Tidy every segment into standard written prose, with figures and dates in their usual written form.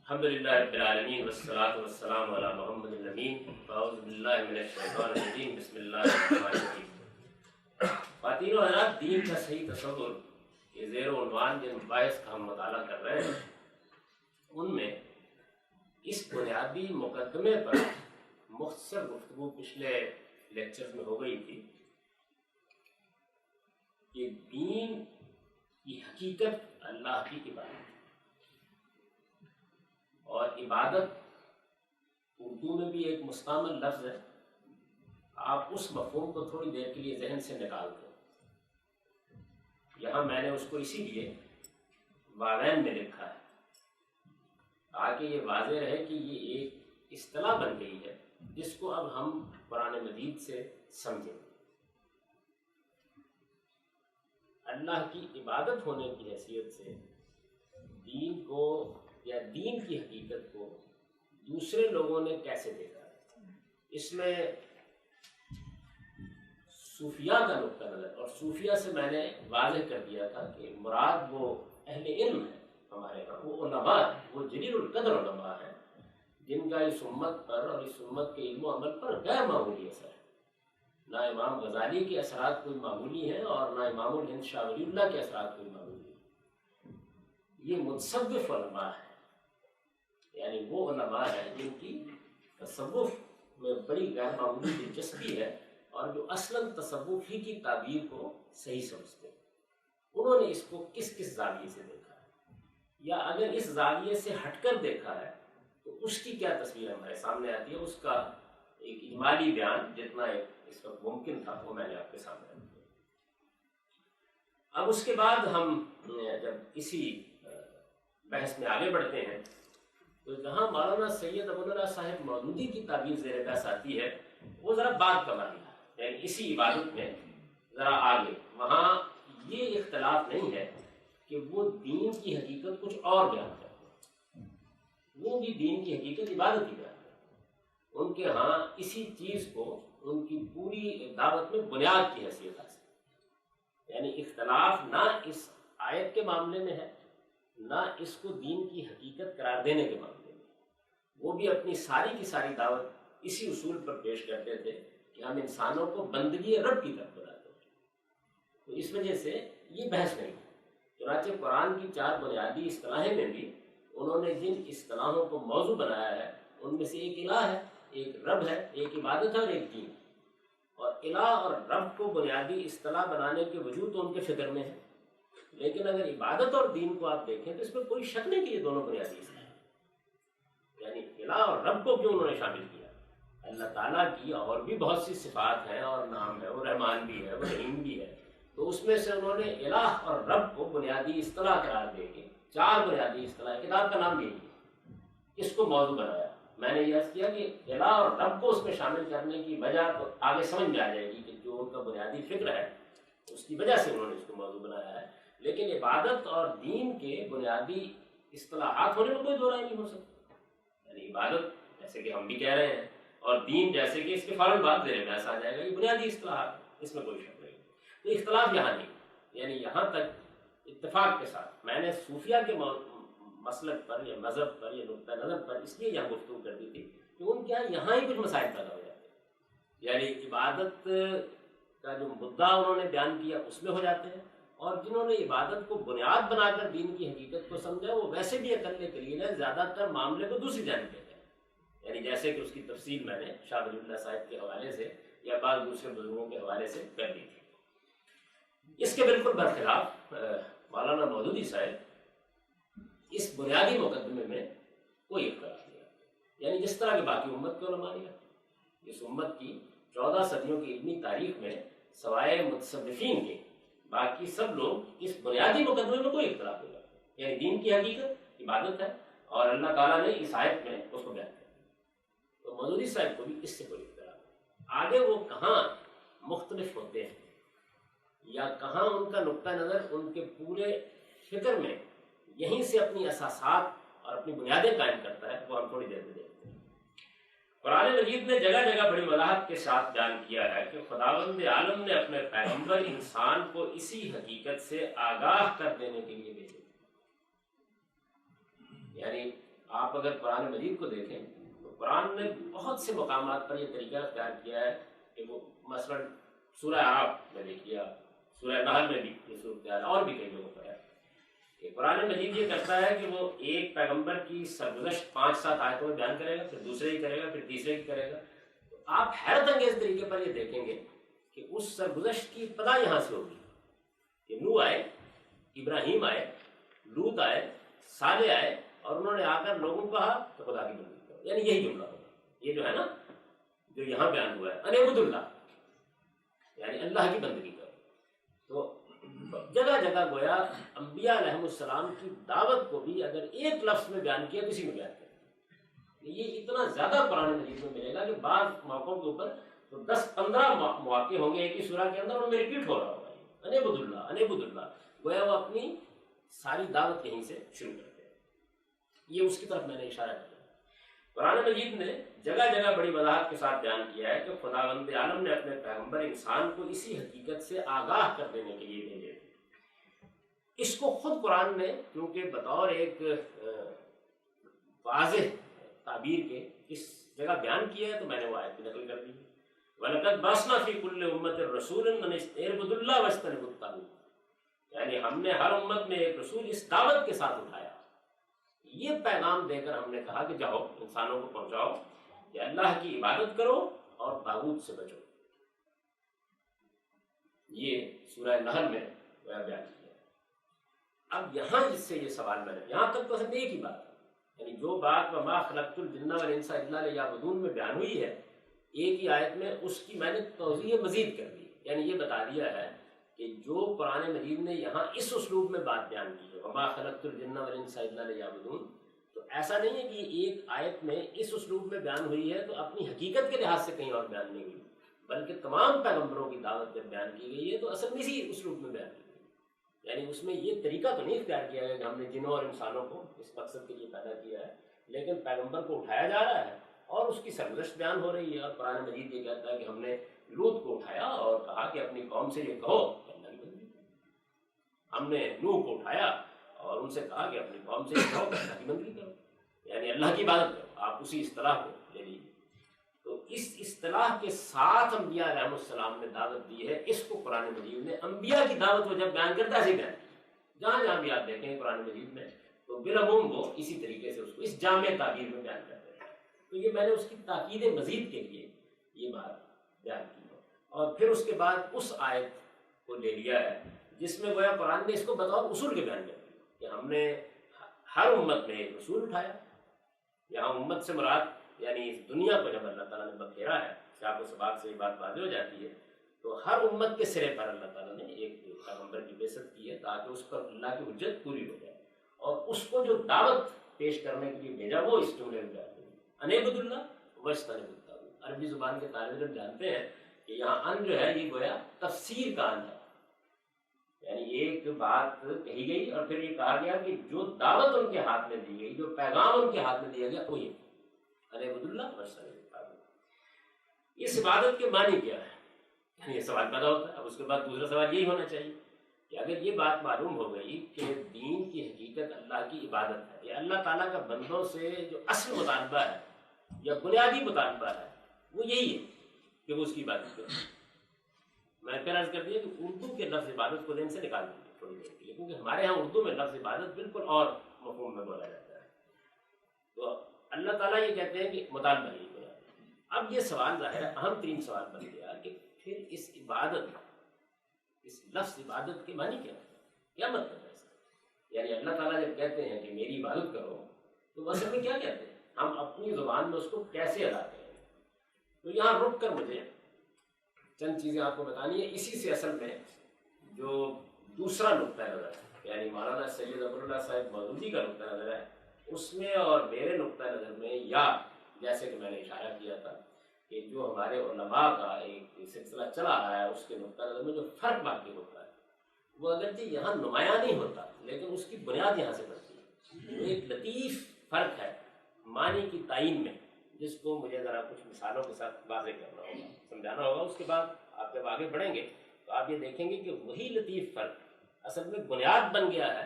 الحمدللہ رب العالمین والصلاة والسلام علی محمد الامین اعوذ باللہ من الشیطان الرجیم بسم اللہ الرحمن الرحیم۔ خواتین و حضرات، دین کا صحیح تصور کے زیر عنوان جن مباحث کا ہم مطالعہ کر رہے ہیں ان میں اس بنیادی مقدمے پر مختصر گفتگو پچھلے لیکچرز میں ہو گئی تھی کہ دین کی حقیقت اللہ کی عبادت، اور عبادت اردو میں بھی ایک مستعمل لفظ ہے۔ آپ اس مفہوم کو تھوڑی دیر کے لیے ذہن سے نکال دیں۔ یہاں میں نے اس کو اسی لیے واضح میں لکھا ہے تاکہ یہ واضح رہے کہ یہ ایک اصطلاح بن گئی ہے جس کو اب ہم قرآن مجید سے سمجھیں۔ اللہ کی عبادت ہونے کی حیثیت سے دین کو یا دین کی حقیقت کو دوسرے لوگوں نے کیسے دیکھا ہے، اس میں صوفیہ کا نقطہ نظر، اور صوفیہ سے میں نے واضح کر دیا تھا کہ مراد وہ اہل علم ہے ہمارے ہاں، وہ علماء ہیں، وہ جلیل القدر علماء ہیں جن کا اس امت پر اور اس امت کے علم و عمل پر غیر معمولی اثر ہے۔ نہ امام غزالی کے اثرات کوئی معمولی ہیں اور نہ امام الہند شاہ ولی اللہ کے اثرات کوئی معمولی ہیں۔ یہ متصوف علماء ہیں، یعنی وہ علماء ہیں جن کی تصوف میں بڑی غیر معمولی دلچسپی ہے اور جو اصلاً تصوف ہی کی تعبیر کو صحیح سمجھتے ہیں۔ انہوں نے اس کو کس کس زاویے سے دیکھا ہے، یا اگر اس زاویے سے ہٹ کر دیکھا ہے تو اس کی کیا تصویر ہمارے سامنے آتی ہے، اس کا ایک اجمالی بیان جتنا اس وقت ممکن تھا وہ میں نے آپ کے سامنے رکھ دیا۔ اب اس کے بعد ہم جب اسی بحث میں آگے بڑھتے ہیں تو جہاں مولانا سید ابو العلا صاحب مودودی کی تعبیر زیر بحث آتی ہے وہ ذرا بعد کا معاملہ ہے، یعنی اسی عبادت میں ذرا آگے، وہاں یہ اختلاف نہیں ہے کہ وہ دین کی حقیقت کچھ اور بیان کرتے ہیں، وہ بھی دین کی حقیقت عبادت ہی بیان کرتے ہیں۔ ان کے ہاں اسی چیز کو ان کی پوری دعوت میں بنیاد کی حیثیت حاصل ہے، یعنی اختلاف نہ اس آیت کے معاملے میں ہے نہ اس کو دین کی حقیقت قرار دینے کے معاملے میں۔ وہ بھی اپنی ساری کی ساری دعوت اسی اصول پر پیش کرتے تھے کہ ہم انسانوں کو بندگی رب کی طرف بلاتے ہیں، تو اس وجہ سے یہ بحث نہیں ہے۔ چنانچہ قرآن کی 4 بنیادی اصطلاحیں میں بھی انہوں نے جن اصطلاحوں کو موضوع بنایا ہے ان میں سے ایک الہ ہے، ایک رب ہے، ایک عبادت ہے اور ایک دین، اور الہ اور رب کو بنیادی اصطلاح بنانے کے وجود تو ان کے فکر میں ہے، لیکن اگر عبادت اور دین کو آپ دیکھیں تو اس میں کوئی شک نہیں کہ یہ دونوں بنیادی اصطلاح ہیں۔ یعنی الہ اور رب کو کیوں انہوں نے شامل کیا؟ اللہ تعالیٰ کی اور بھی بہت سی صفات ہیں اور نام ہے، وہ رحمان بھی ہے، وہ رحیم بھی ہے، تو اس میں سے انہوں نے الہ اور رب کو بنیادی اصطلاح قرار دے کے 4 بنیادی اصطلاح، کتاب کا نام یہی ہے، اس کو موضوع بنایا۔ میں نے یہ عرض کیا کہ الہ اور رب کو اس میں شامل کرنے کی وجہ تو آگے سمجھ میں آ جائے گی کہ جو ان کا بنیادی فکر ہے اس کی وجہ سے انہوں نے اس کو موضوع بنایا ہے، لیکن عبادت اور دین کے بنیادی اصطلاحات ہونے میں کوئی دو رائے نہیں ہو سکتی۔ یعنی عبادت جیسے کہ ہم بھی کہہ رہے ہیں اور دین جیسے کہ اس کے فوراً بعد زیر بحث آ جائے گا، یہ بنیادی اصطلاحات، اس میں کوئی شک نہیں۔ تو اختلاف یہاں نہیں، یعنی یہاں تک اتفاق کے ساتھ میں نے صوفیہ کے مسلک پر یا مذہب پر یا نقطہ نظر پر اس لیے یہاں گفتگو کر دی تھی کہ ان کے یہاں ہی کچھ مسائل پیدا ہو جاتے ہیں، یعنی عبادت کا جو مدعا انہوں نے بیان کیا اس میں ہو جاتے ہیں، اور جنہوں نے عبادت کو بنیاد بنا کر دین کی حقیقت کو سمجھا وہ ویسے بھی اکلے قلیل ہے، زیادہ تر معاملے کو دوسری جانب لیتے ہیں، یعنی جیسے کہ اس کی تفصیل میں نے شاہ ولی اللہ صاحب کے حوالے سے یا بعض دوسرے بزرگوں کے حوالے سے کر دی تھی۔ اس کے بالکل برخلاف مولانا مودودی صاحب اس بنیادی مقدمے میں کوئی اختلاف نہیں آتا، یعنی جس طرح کہ باقی امت کے علماء نہیں آتے۔ اس امت کی 14 صدیوں کی علمی تاریخ میں سوائے متصوفین کے باقی سب لوگ اس بنیادی مقدمے میں کوئی اختلاف نہیں کرتے، یعنی دین کی حقیقت عبادت ہے اور اللہ تعالیٰ نے اس آیت میں اس کو بیان کیا۔ تو مودودی صاحب کو بھی اس سے کوئی اختلاف نہیں۔ آگے وہ کہاں مختلف ہوتے ہیں یا کہاں ان کا نقطہ نظر ان کے پورے فکر میں یہیں سے اپنی اساسات اور اپنی بنیادیں قائم کرتا ہے، وہ ہم تھوڑی دیر میں دیکھتے ہیں۔ قرآن مجید نے جگہ جگہ بڑی وضاحت کے ساتھ بیان کیا ہے کہ خداوند عالم نے اپنے پیغمبر انسان کو اسی حقیقت سے آگاہ کر دینے کے لیے بھیجے، یعنی آپ اگر قرآن مجید کو دیکھیں تو قرآن نے بہت سے مقامات پر یہ طریقہ اختیار کیا ہے کہ وہ مثلاً سورہ اعراف میں دیکھیے، سورہ نحل میں بھی یہ صورتحال اور بھی کئی جگہوں پر ہے کہ قرآن مجید یہ کرتا ہے کہ وہ ایک پیغمبر کی سرگزشت 5-7 آیتوں میں بیان کرے گا، پھر دوسرے کی کرے گا، پھر تیسرے کی کرے گا. تو آپ حیرت انگیز طریقے پر یہ دیکھیں گے کہ اس سرگزشت کی ابتدا یہاں سے ہوگی کہ نوح آئے، ابراہیم آئے، لوط آئے، صالح آئے، اور انہوں نے آ کر لوگوں کو کہا تو خدا کی بندگی کرو. یعنی یہی جملہ ہوگا یہ جو ہے نا، جو یہاں بیان ہوا ہے ان اعبدوا اللہ، یعنی اللہ کی بندگی کرو. تو جگہ جگہ گویا انبیاء علیہ السلام کی دعوت کو بھی اگر ایک لفظ میں بیان کیا کسی میں بیان کیا، یہ اتنا زیادہ قرآن مجید میں ملے گا کہ بعض موقعوں کے اوپر تو 10-15 مواقع ہوں گے ایک ہی سورہ کے اندر، ان میں ریپیٹ ہو رہا ہوگا ان اعبدوا اللہ، ان اعبدوا اللہ. گویا وہ اپنی ساری دعوت یہیں سے شروع کرتے ہیں. یہ اس کی طرف میں نے اشارہ کیا. قرآن مجید نے جگہ جگہ بڑی وضاحت کے ساتھ بیان کیا ہے کہ خداوند عالم نے اپنے پیغمبر انسان کو اسی حقیقت سے آگاہ کر دینے کے لیے بھیجے. اس کو خود قرآن نے کیونکہ بطور ایک واضح تعبیر کے اس جگہ بیان کیا ہے تو میں نے وہ آیت نقل کر دی. وَلَقَدْ بَعَثْنَا فِي كُلِّ أُمَّةٍ رَسُولًا أَنِ اعْبُدُوا اللَّهَ وَاجْتَنِبُوا الطَّاغُوتَ، یعنی ہم نے ہر امت میں ایک رسول اس دعوت کے ساتھ اٹھایا، یہ پیغام دے کر ہم نے کہا کہ جاؤ انسانوں کو پہنچاؤ کہ اللہ کی عبادت کرو اور طاغوت سے بچو. یہ سورہ نحل میں بیان کیا. اب یہاں جس سے یہ سوال میں نے یہاں تک تو اصل ایک ہی بات ہے، یعنی جو بات وَمَا خَلَقْتُ الْجِنَّ وَالْإِنسَ إِلَّا لِيَعْبُدُونَ میں بیان ہوئی ہے ایک ہی آیت میں، اس کی میں نے توضیح مزید کر دی. یعنی یہ بتا دیا ہے کہ جو قرآن مجید نے یہاں اس اسلوب میں بات بیان کی ہے وَمَا خَلَقْتُ الْجِنَّ وَالْإِنسَ إِلَّا لِيَعْبُدُونَ، تو ایسا نہیں ہے کہ ایک آیت میں اس اسلوب میں بیان ہوئی ہے تو اپنی حقیقت کے لحاظ سے کہیں اور بیان نہیں ہوئی، بلکہ تمام پیغمبروں کی دعوت جب بیان کی گئی ہے تو اصل میں اسی اسلوب میں بیان کی گئی. یعنی اس میں یہ طریقہ تو نہیں اختیار کیا گیا کہ ہم نے جنوں اور انسانوں کو اس مقصد کے لیے پیدا کیا ہے، لیکن پیغمبر کو اٹھایا جا رہا ہے اور اس کی سرگزشت بیان ہو رہی ہے. اور قرآن مجید یہ کہتا ہے کہ ہم نے لوط کو اٹھایا اور کہا کہ اپنی قوم سے یہ کہو کہ اللہ کی بندگی کرو. ہم نے نوح کو اٹھایا اور ان سے کہا کہ اپنی قوم سے یہ کہو کہ اللہ کی بندگی کرو، یعنی اللہ کی عبادت کرو. آپ اسی اصطلاح کو لے لیجیے. تو اس اصطلاح کے ساتھ انبیاء علیہ السلام نے دعوت دی ہے. اس کو قرآن مجید نے انبیاء کی دعوت کو جب بیان کرتا ہے بیان جہاں جہاں بھی آپ دیکھیں قرآن مجید میں تو بالعموم وہ اسی طریقے سے اس کو اس جامع تعبیر میں بیان کرتے ہیں. تو یہ میں نے اس کی تاکید مزید کے لیے یہ بات بیان کی ہے. اور پھر اس کے بعد اس آیت کو لے لیا ہے جس میں گویا قرآن نے اس کو بطور اصول کے بیان کر دیا کہ ہم نے ہر امت میں ایک رسول اٹھایا. یہاں امت سے مراد یعنی اس دنیا کو جب اللہ تعالیٰ نے بکھیرا ہے، سیاق و سباق سے یہ بات واضح ہو جاتی ہے، تو ہر امت کے سرے پر اللہ تعالیٰ نے ایک پیغمبر کی بعثت کی ہے تاکہ اس پر اللہ کی حجت پوری ہو جائے. اور اس کو جو دعوت پیش کرنے کے لیے بھیجا وہ اس جملے میں بیان ہوئی ان اعبدوا اللہ واجتنبوا الطاغوت. عربی زبان کے طالب علم جانتے ہیں کہ یہاں ان جو ہے یہ گویا تفسیر کا ان ہے، یعنی ایک بات کہی گئی اور پھر یہ کہا گیا کہ جو دعوت ان کے ہاتھ میں دی گئی، جو پیغام ان کے ہاتھ میں دیا گیا وہ یہ ان اعبدوا اللہ واجتنبوا الطاغوت. اس عبادت کے معنی کیا ہے؟ یعنی یہ سوال پیدا ہوتا ہے. اب اس کے بعد دوسرا سوال یہی ہونا چاہیے کہ اگر یہ بات معلوم ہو گئی کہ دین کی حقیقت اللہ کی عبادت ہے، کہ اللہ تعالیٰ کا بندوں سے جو اصل مطالبہ ہے یا بنیادی مطالبہ ہے وہ یہی ہے کہ وہ اس کی عبادت کریں. میں پھر عرض کر دیا کہ اردو کے لفظ عبادت کو ذہن سے نکال دیں تھوڑی دیر کے لیے، کیونکہ ہمارے ہاں اردو میں لفظ عبادت بالکل اور مفہوم میں بولا جاتا ہے. تو اللہ تعالیٰ یہ کہتے ہیں کہ مطالبہ یہی ہے. اب یہ سوال ظاہر ہے اہم ترین سوال بن گیا کہ پھر اس عبادت، اس لفظ عبادت کے معنی کیا مطلب ہے اس کا؟ یعنی اللہ تعالیٰ جب کہتے ہیں کہ میری عبادت کرو تو اصل میں کیا کہتے ہیں؟ ہم اپنی زبان میں اس کو کیسے ادا کریں؟ تو یہاں رک کر مجھے چند چیزیں آپ کو بتانی ہے. اسی سے اصل میں جو دوسرا نقطہ نظر ہے، یعنی مولانا سید ظفر اللہ صاحب مودودی کا نقطہ نظر ہے، اس میں اور میرے نقطہ نظر میں، یا جیسے کہ میں نے اشارہ کیا تھا کہ جو ہمارے علماء کا ایک سلسلہ چلا آ رہا ہے اس کے نقطہ نظر میں جو فرق باقی ہوتا ہے وہ اگرچہ یہاں نمایاں نہیں ہوتا لیکن اس کی بنیاد یہاں سے بنتی ہے. ایک لطیف فرق ہے معنی کی تعین میں جس کو مجھے ذرا کچھ مثالوں کے ساتھ واضح کرنا ہوگا، سمجھانا ہوگا. اس کے بعد آپ جب آگے بڑھیں گے تو آپ یہ دیکھیں گے کہ وہی لطیف فرق اصل میں بنیاد بن گیا ہے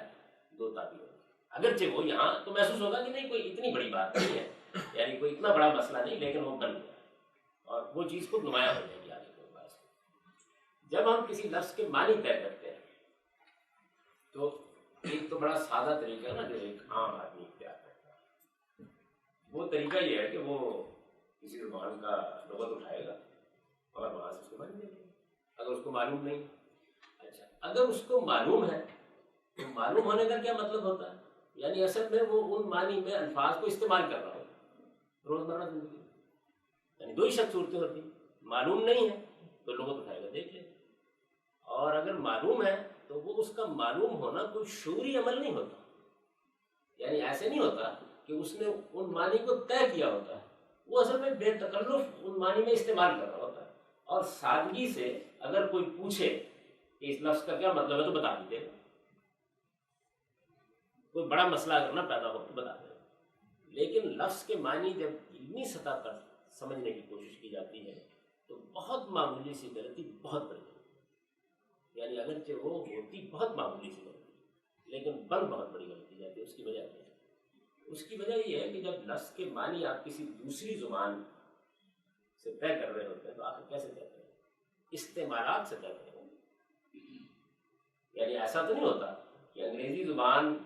دو تعبیروں. اگرچہ وہ یہاں تو محسوس ہوگا کہ نہیں کوئی اتنی بڑی بات نہیں ہے، یعنی کوئی اتنا بڑا مسئلہ نہیں، لیکن وہ بن گیا اور وہ چیز خود نمایاں ہو جائے گی آگے کے بعد۔ جب ہم کسی لفظ کے معنی طے کرتے ہیں تو ایک تو بڑا سادہ طریقہ ہے نا جو ایک عام آدمی اختیار کرتا ہے، وہ طریقہ یہ ہے کہ وہ کسی زبان کا لغت اٹھائے گا اور وہاں سے اس کو معنی دے گا اگر اس کو معلوم نہیں۔ اچھا، اگر اس کو معلوم ہے تو معلوم ہونے کا کیا مطلب ہوتا ہے؟ یعنی اصل میں وہ ان معنی میں الفاظ کو استعمال کر رہا ہو روزمرہ زندگی میں، یعنی دو ہی شخص صورتیں ہوتی ہیں، معلوم نہیں ہے تو لغت اٹھائے گا دیکھ لے، اور اگر معلوم ہے تو وہ اس کا معلوم ہونا کوئی شعوری عمل نہیں ہوتا، یعنی ایسے نہیں ہوتا کہ اس نے ان معنی کو طے کیا ہوتا ہے، وہ اصل میں بے تکلف ان معنی میں استعمال کر رہا ہوتا ہے، اور سادگی سے اگر کوئی پوچھے کہ اس لفظ کا کیا مطلب ہے تو بتا دیتے گا، کوئی بڑا مسئلہ اگر نہ پیدا ہو تو بتا دے گا۔ لیکن لفظ کے معنی جب علمی سطح پر سمجھنے کی کوشش کی جاتی ہے تو بہت معمولی سی غلطی بہت بڑی غلطی ہے، یعنی اگرچہ وہ ہوتی بہت معمولی سی غلطی لیکن بن بہت بڑی غلطی جاتی ہے۔ اس کی وجہ کیا ہے؟ اس کی وجہ یہ ہے کہ جب لفظ کے معنی آپ کسی دوسری زبان سے طے کر رہے ہوتے ہیں تو آخر کیسے طے کریں؟ استعمالات سے طے کریں، یعنی ایسا تو نہیں ہوتا کہ انگریزی زبان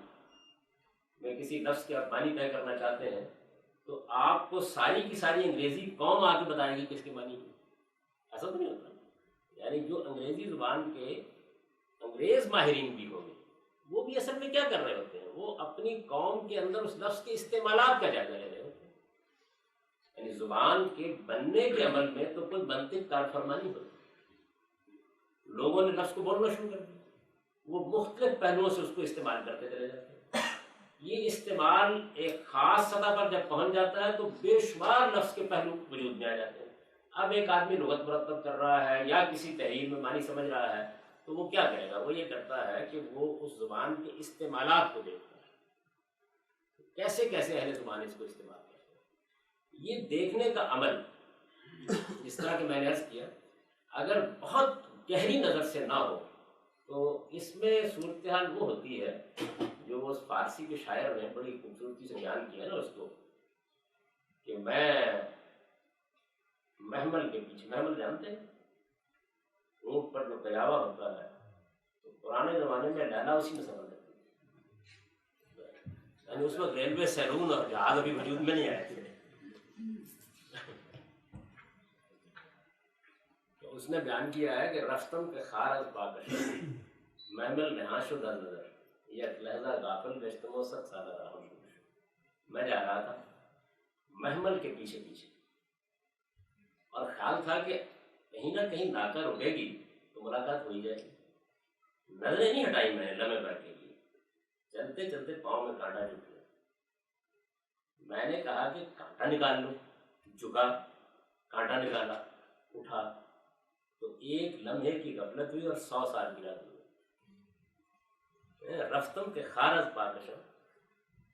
میں کسی لفظ کے آپ معنی طے کرنا چاہتے ہیں تو آپ کو ساری کی ساری انگریزی قوم آ کے بتائے گی کس کے معنی کی، ایسا تو نہیں ہوتا۔ یعنی جو انگریزی زبان کے انگریز ماہرین بھی ہوں گے وہ بھی اصل میں کیا کر رہے ہوتے ہیں، وہ اپنی قوم کے اندر اس لفظ کے استعمالات کا جائزہ لے رہے ہوتے ہیں، یعنی زبان کے بننے کے عمل میں تو کوئی منطق کار فرمانی ہوتی، لوگوں نے لفظ کو بولنا شروع کر دیا، وہ مختلف پہلوؤں سے اس کو استعمال کرتے چلے جاتے ہیں۔ یہ استعمال ایک خاص سطح پر جب پہنچ جاتا ہے تو بے شمار لفظ کے پہلو وجود میں آ جاتے ہیں۔ اب ایک آدمی لغت مرتب کر رہا ہے یا کسی تحریر میں معنی سمجھ رہا ہے تو وہ کیا کرے گا؟ وہ یہ کرتا ہے کہ وہ اس زبان کے استعمالات کو دیکھتا ہے، کیسے کیسے اہل زبان اس کو استعمال کرتے ہیں۔ یہ دیکھنے کا عمل جس طرح کہ میں نے عرض کیا اگر بہت گہری نظر سے نہ ہو تو اس میں صورتحال وہ ہوتی ہے جو وہ اس فارسی کے شاعر نے بڑی خوبصورتی سے بیان کیا نا اس کو، کہ میں محمل کے پیچھے، محمل جانتے ہیں اونٹ پر جو قیاوا ہوتا ہے، تو پرانے زمانے میں لیلا اسی میں سفر کرتی تھی، یعنی اس وقت ریلوے سیلون اور جہاز ابھی وجود میں نہیں آئے تھے، تو اس نے بیان کیا ہے کہ رفتم کے خار از باکش محمل نہاں شد از نظر یک لہذا غافل گشتم و ست سالہ رہا ہوں۔ میں جا رہا تھا محمل کے پیچھے پیچھے اور خیال تھا کہ کہیں نہ کہیں ناکہ رکے گی تو ملاقات ہو ہی جائے گی، نظریں نہیں ہٹائی میں نے لمحے بھر کے لیے، چلتے چلتے پاؤں میں کانٹا چبھ گیا، میں نے کہا کہ کانٹا نکال لوں، جھکا کانٹا نکالا، اٹھا تو ایک لمحے کی غفلت ہوئی اور 100 سال کی رات ہوئی۔ رفتم کے خارج پاکشم،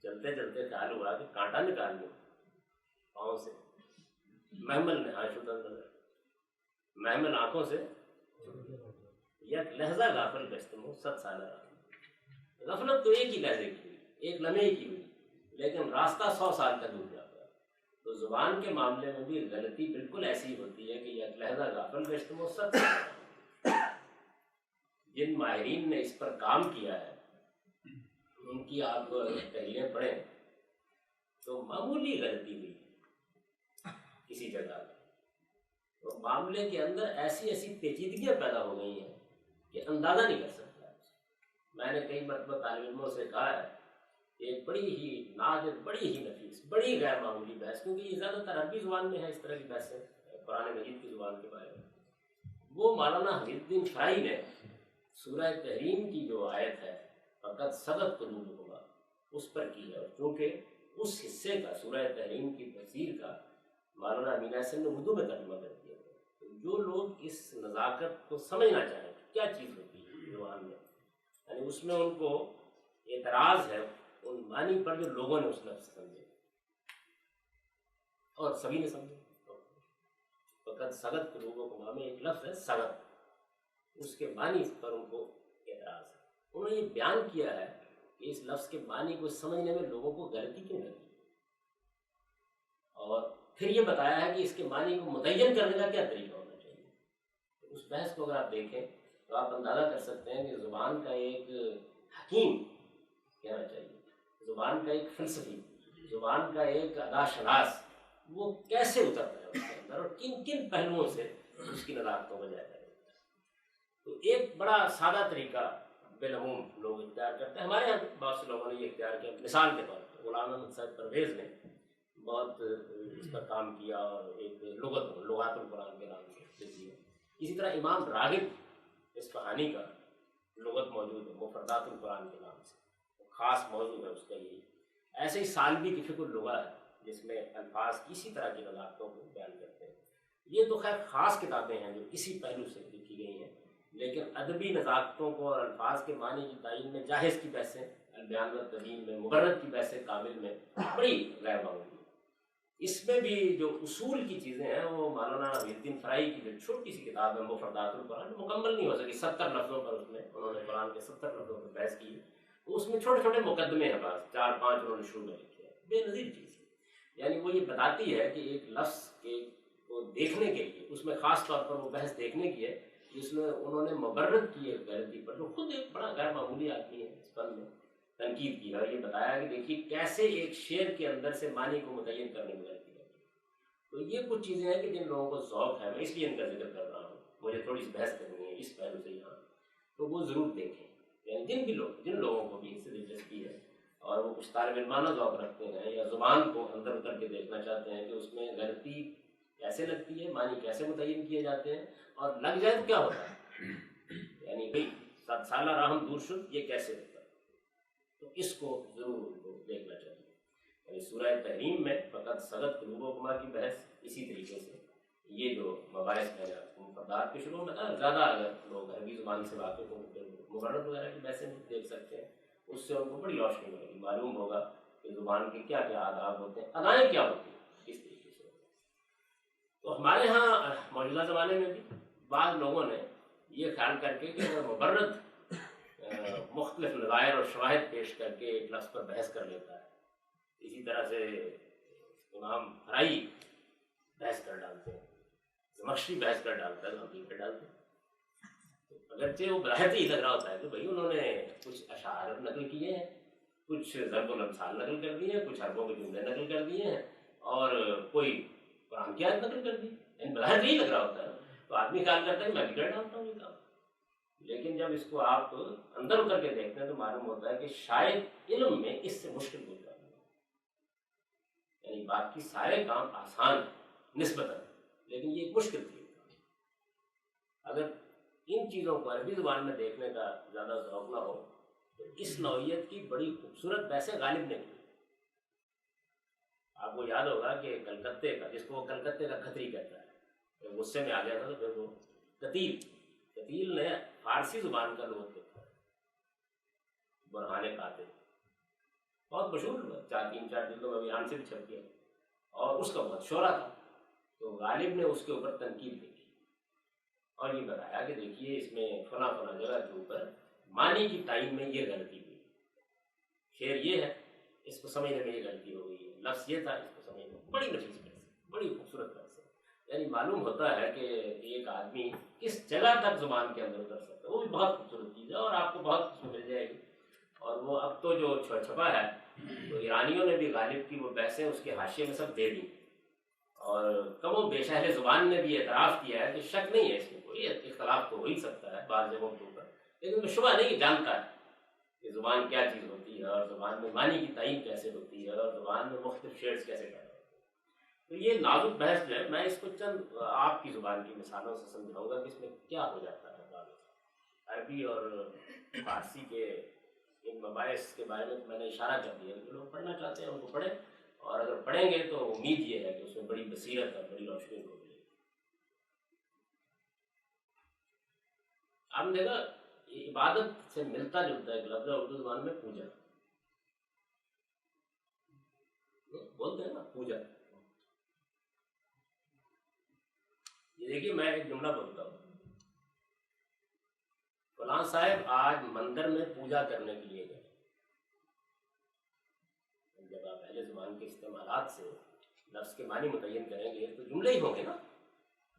چلتے چلتے خیال ہوا کہ کانٹا نکال لوں پاؤں سے، محمل نے آشودہ نظر، محمل آنکھوں سے یک لہجہ غافل گشتم ہو 7 سالہ رات، غفلت تو ایک ہی لہجے کی ہوئی، ایک لمحے کی ہوئی، لیکن راستہ 100 سال کا دور جاتا ہے۔ تو زبان کے معاملے میں بھی غلطی بالکل ایسی ہوتی ہے کہ یک لہجہ غافل گشتم ہو 7 سالہ۔ جن ماہرین نے اس پر کام کیا ہے ان کی آپ تحریریں پڑھیں تو معمولی غلطی ہوئی کسی جگہ میں تو معاملے کے اندر ایسی ایسی پیچیدگیاں پیدا ہو گئی ہیں کہ اندازہ نہیں کر سکتا۔ میں نے کئی مرتبہ طالب علموں سے کہا ہے کہ ایک بڑی ہی نادر، بڑی ہی نفیس، بڑی غیر معمولی بحث، کیونکہ یہ زیادہ تر عربی زبان میں ہے اس طرح کی بحثیں قرآن مجید کی زبان کے بارے میں، وہ مولانا حمید الدین شاہی نے سورہ تحریم کی جو آیت ہے فقط صدق قلوبکما اس پر کی ہے، اور چونکہ اس حصے کا سورہ تحریم کی تفسیر کا مولانا امین حسن نے اردو میں ترجمہ کر دیا، تو جو لوگ اس نزاکت کو سمجھنا چاہیں کیا چیز ہوتی ہے زبان میں، یعنی اس میں ان کو اعتراض ہے ان معنی پر جو لوگوں نے اس لفظ سمجھے اور سبھی نے سمجھے۔ فقط صدق قلوبکما میں ایک لفظ ہے صدق، اس کے معنی پر ان کو اعتراض ہے۔ انہوں نے یہ بیان کیا ہے کہ اس لفظ کے معنی کو سمجھنے میں لوگوں کو غلطی کیوں لگی، اور پھر یہ بتایا ہے کہ اس کے معنی کو متعین کرنے کا کیا طریقہ ہونا چاہیے۔ تو اس بحث کو اگر آپ دیکھیں تو آپ اندازہ کر سکتے ہیں کہ زبان کا ایک حکیم کہنا چاہیے، زبان کا ایک فلسفی، زبان کا ایک ادا شناس، وہ کیسے اترتا ہے اس کے اندر اور کن کن پہلوؤں سے اس کی نزاکتوں کو جائزہ لیتا ہے۔ تو ایک بڑا سادہ طریقہ بالعموم لوگ اختیار کرتے ہیں، ہمارے یہاں بہت سے لوگوں نے یہ اختیار کیا، مثال کے طور پر غلام احمد صاحب پرویز نے بہت اس پر کام کیا اور ایک لغات القرآن کے نام سے دیا۔ اسی طرح امام راغب اصفہانی کا لغت موجود ہے مفردات القرآن کے نام سے، خاص موضوع ہے اس کا یہی۔ ایسے ہی سالبی کی فکر اللغہ ہے جس میں الفاظ اسی طرح کی نزاکتوں کو بیان کرتے ہیں۔ یہ تو خیر خاص کتابیں ہیں جو اسی پہلو سے لکھی گئی ہیں، لیکن ادبی نزاکتوں کو اور الفاظ کے معنی کی تعین میں جاہز کی بحثیں، البیان والتبیین میں، مبرد کی بحثیں کامل میں بڑی غیر معمولی ہے۔ اس میں بھی جو اصول کی چیزیں ہیں وہ مولانا عبید الدین فرائی کی جو چھوٹی سی کتاب ہے مفردات القرآن، مکمل نہیں ہو سکی، 70 لفظوں پر اس میں انہوں نے قرآن کے 70 لفظوں پر بحث کی ہے۔ تو اس میں چھوٹے چھوٹے مقدمے ہیں، بعض 4-5 انہوں نے شروع میں لکھے ہیں، بے نظیر چیز ہے۔ یعنی وہ یہ بتاتی ہے کہ ایک لفظ کے کو دیکھنے کے لیے اس میں خاص طور پر وہ بحث دیکھنے کی ہے، جس میں انہوں نے مبرد کی ایک غلطی پر، جو خود ایک بڑا غیر معمولی آدمی ہے اس فن میں، تنقید کی ہے اور یہ بتایا کہ دیکھیے کیسے ایک شعر کے اندر سے معنی کو متعین کرنے میں غلطی ہے۔ تو یہ کچھ چیزیں ہیں کہ جن لوگوں کو ذوق ہے، میں اس لیے ان کا ذکر کر رہا ہوں، مجھے تھوڑی سی بحث کرنی ہے اس پہلو سے یہاں، تو وہ ضرور دیکھیں۔ یعنی جن لوگوں کو بھی اس سے دلچسپی ہے اور وہ کچھ طالب علمانہ ذوق رکھتے ہیں یا زبان کو اندر اتر کے دیکھنا چاہتے ہیں کہ اس میں غلطی کیسے لگتی ہے، معنی کیسے متعین کیے جاتے ہیں، اور لگ جائے تو کیا ہوتا ہے، یعنی بھائی 7 سالہ راہم دور شد یہ کیسے ہوتا ہے، تو اس کو ضرور ان کو دیکھنا چاہیے۔ یعنی سورہ تحریم میں فقط صدق قلوبکما کی بحث اسی طریقے سے، یہ جو مباحث میں مفردات کے شروع میں بتایا، زیادہ اگر لوگ عربی زبان سے واقف ہوں تو مبرد وغیرہ کی بحثیں دیکھ سکتے ہیں، اس سے ان کو بڑی روشنی ملے گی، معلوم ہوگا کہ زبان کے کیا کیا آداب ہوتے ہیں، ادائیں کیا ہوتی ہیں، کس طریقے سے ہوتی ہیں۔ تو ہمارے ہاں موجودہ زمانے میں بھی بعض لوگوں نے یہ خیال کر کے کہ اگر مبرد مختلف نظائر اور شواہد پیش کر کے ایک لفظ پر بحث کر لیتا ہے، اسی طرح سے امام فرائی بحث کر ڈالتے ہیں، زمخشری بحث کر ڈالتا ہے، ہم بھی کر ڈالتے ہیں، اگرچہ وہ براہ ہی لگ رہا ہوتا ہے کہ بھائی انہوں نے کچھ اشعار نقل کیے ہیں، کچھ ضرب الامثال نقل کر دیے ہیں، کچھ حرفوں کے جملے نقل کر دیے ہیں، اور کوئی قرآن کی آیت نقل کر دی، یعنی براہ ہی لگ رہا ہوتا ہے، تو آدمی خیال کرتا ہے کہ میں بھی کر ڈالتا ہوں یہ کام۔ لیکن جب اس کو آپ اندر اتر کے دیکھتے ہیں تو معلوم ہوتا ہے کہ شاید علم میں اس سے مشکل کوئی کام نہیں، یعنی باقی سارے کام آسان ہیں نسبتاً، لیکن یہ ایک مشکل تھی۔ اگر ان چیزوں کو عربی زبان میں دیکھنے کا زیادہ ذوق نہ ہو تو اس نوعیت کی بڑی خوبصورت بحثیں غالب نے کی۔ آپ کو یاد ہوگا کہ کلکتے کا، جس کو وہ کلکتے کا کھتری کہتا ہے، غصے میں آ گیا تھا تو پھر وہ قتیل نے فارسی زبان کا لغت لکھا، برہان قاطع، بہت مشہور ہوا، 4 جلدوں میں ایران سے بھی چھپ گیا اور اس کا بہت شہرا تھا۔ تو غالب نے اس کے اوپر تنقید لکھی اور یہ بتایا کہ دیکھیے اس میں فلاں فلاں جگہ کے اوپر معنی کی تعین میں یہ غلطی ہوئی، شعر یہ ہے، اس کو سمجھنے میں یہ غلطی ہو گئی ہے، لفظ یہ تھا، اس کو سمجھنے میں بڑی نفیس بحث، بڑی خوبصورت بحث ہے۔ یعنی معلوم ہوتا ہے کہ ایک آدمی کس جگہ تک زبان کے اندر اتر سکتا ہے، وہ بھی بہت خوبصورت چیز ہے اور آپ کو بہت اس میں مل جائے گی۔ اور وہ اب تو جو چھپا ہے تو ایرانیوں نے بھی غالب کی وہ بحثیں اس کے حاشیے میں سب دے دی، اور کم و بیش اہل زبان نے بھی اعتراف کیا ہے کہ شک نہیں ہے اس میں، کوئی اختلاف تو ہو ہی سکتا ہے بعض جگہوں کے اوپر، لیکن شبہ نہیں جانتا ہے کہ زبان کیا چیز ہوتی ہے اور زبان میں معنی کی تعین کیسے ہوتی ہے اور زبان میں مختلف شیڈز کیسے پیدا ہوتے ہیں۔ تو یہ نازک بحث جو ہے، میں اس کو چند آپ کی زبان کی مثالوں سے سمجھاؤں گا کہ اس میں کیا ہو جاتا ہے۔ عربی اور فارسی کے ان مباحث کے بارے میں نے اشارہ کر دیا، جو لوگ پڑھنا چاہتے ہیں ان کو پڑھیں، اور اگر پڑھیں گے تو امید یہ ہے کہ اس میں بڑی بصیرت اور بڑی روشنی کو ملے گی۔ آپ نے دیکھا عبادت سے ملتا جلتا ایک لفظ ہے اردو زبان میں، پوجا، بولتے ہیں نا پوجا۔ یہ دیکھیے میں ایک جملہ بولتا ہوں، فلاں صاحب آج مندر میں پوجا کرنے کے لیے گئے، جب آپ اہل زبان کے استعمالات سے لفظ کے معنی متعین کریں گے تو جملے ہی ہوں گے نا.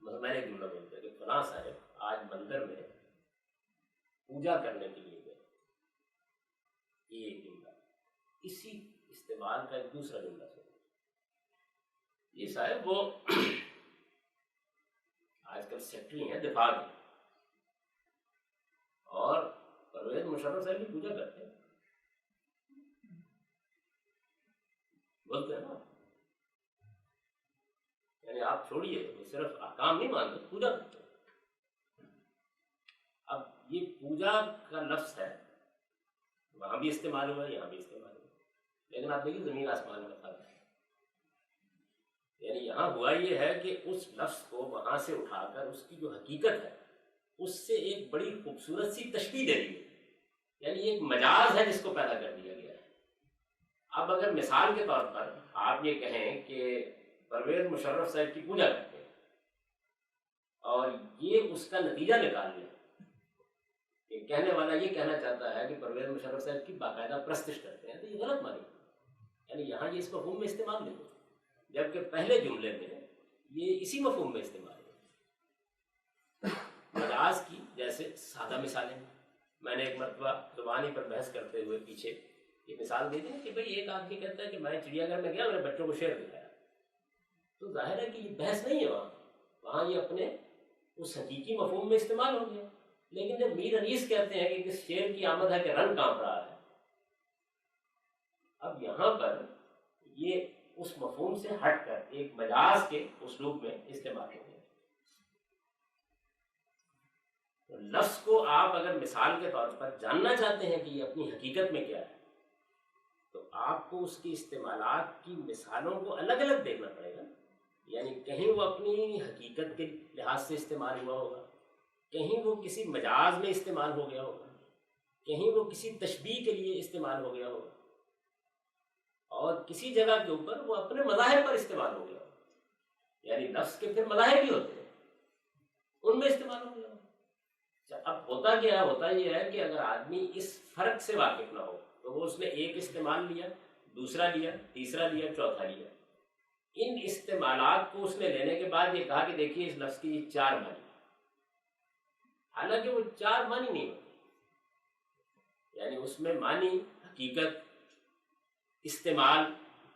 مثلا میں نے ایک جملہ بولتا کہ فلاں صاحب آج مندر میں پوجا کرنے کے لیے گئے، یہ ایک جملہ. اسی استعمال کا ایک دوسرا جملہ سنیں، یہ صاحب وہ آج کل سیکٹری ہیں دفاع کے، اور پرویز مشرف صاحب کی پوجا کرتے ہیں، بولتے ہیں نا. یعنی آپ چھوڑیے، وہ صرف احکام نہیں مانتے، پوجا کرتے ہیں. اب یہ پوجا کا لفظ ہے، وہاں بھی استعمال ہوا، یہاں بھی استعمال ہوا، لیکن آپ دیکھیے زمین آسمان کا فرق ہے. یعنی یہاں ہوا یہ ہے کہ اس لفظ کو وہاں سے اٹھا کر اس کی جو حقیقت ہے اس سے ایک بڑی خوبصورت سی تشبیہ دے دی ہے. یعنی ایک مجاز ہے جس کو پیدا کر دیا گیا ہے. اب اگر مثال کے طور پر آپ یہ کہیں کہ پرویز مشرف صاحب کی پوجا کرتے ہیں اور یہ اس کا نتیجہ نکال لیا کہ کہنے والا یہ کہنا چاہتا ہے کہ پرویز مشرف صاحب کی باقاعدہ پرستش کرتے ہیں، تو یہ غلط مانی. یعنی یہاں یہ اس مفہوم میں استعمال نہیں ہو، جبکہ پہلے جملے میں یہ اسی مفہوم میں استعمال ہے. مجاز کی جیسے سادہ مثالیں، میں نے ایک مرتبہ زبانی پر بحث کرتے ہوئے پیچھے یہ مثال دی تھی کہ بھئی ایک آدمی کہتا ہے کہ میں چڑیا گھر میں گیا، میں نے بچوں کو شعر دکھایا. تو ظاہر ہے کہ یہ بحث نہیں ہے، وہاں یہ اپنے اس حقیقی مفہوم میں استعمال ہو گیا. لیکن جب میر انیس کہتے ہیں کہ اس شعر کی آمد ہے کہ رن کانپ رہا ہے، اب یہاں پر یہ اس مفہوم سے ہٹ کر ایک مجاز کے اسلوب میں استعمال ہو گیا. تو لفظ کو آپ اگر مثال کے طور پر جاننا چاہتے ہیں کہ یہ اپنی حقیقت میں کیا ہے، تو آپ کو اس کی استعمالات کی مثالوں کو الگ الگ دیکھنا پڑے گا. یعنی کہیں وہ اپنی حقیقت کے لحاظ سے استعمال ہوا ہوگا، کہیں وہ کسی مجاز میں استعمال ہو گیا ہوگا، کہیں وہ کسی تشبیہ کے لیے استعمال ہو گیا ہوگا، اور کسی جگہ کے اوپر وہ اپنے مظاہر پر استعمال ہو گیا ہوگا. یعنی لفظ کے پھر مظاہر بھی ہوتے ہیں، ان میں استعمال ہو گیا ہوگا. اب ہوتا کیا ہے؟ ہوتا یہ ہے کہ اگر آدمی اس فرق سے واقف نہ ہو تو وہ اس نے ایک استعمال لیا، دوسرا لیا، تیسرا لیا، چوتھا لیا. ان استعمالات کو اس نے لینے کے بعد یہ کہا کہ دیکھیے اس لفظ کی 4 معنی، حالانکہ وہ 4 معنی نہیں ہوتے. یعنی اس میں معنی، حقیقت، استعمال،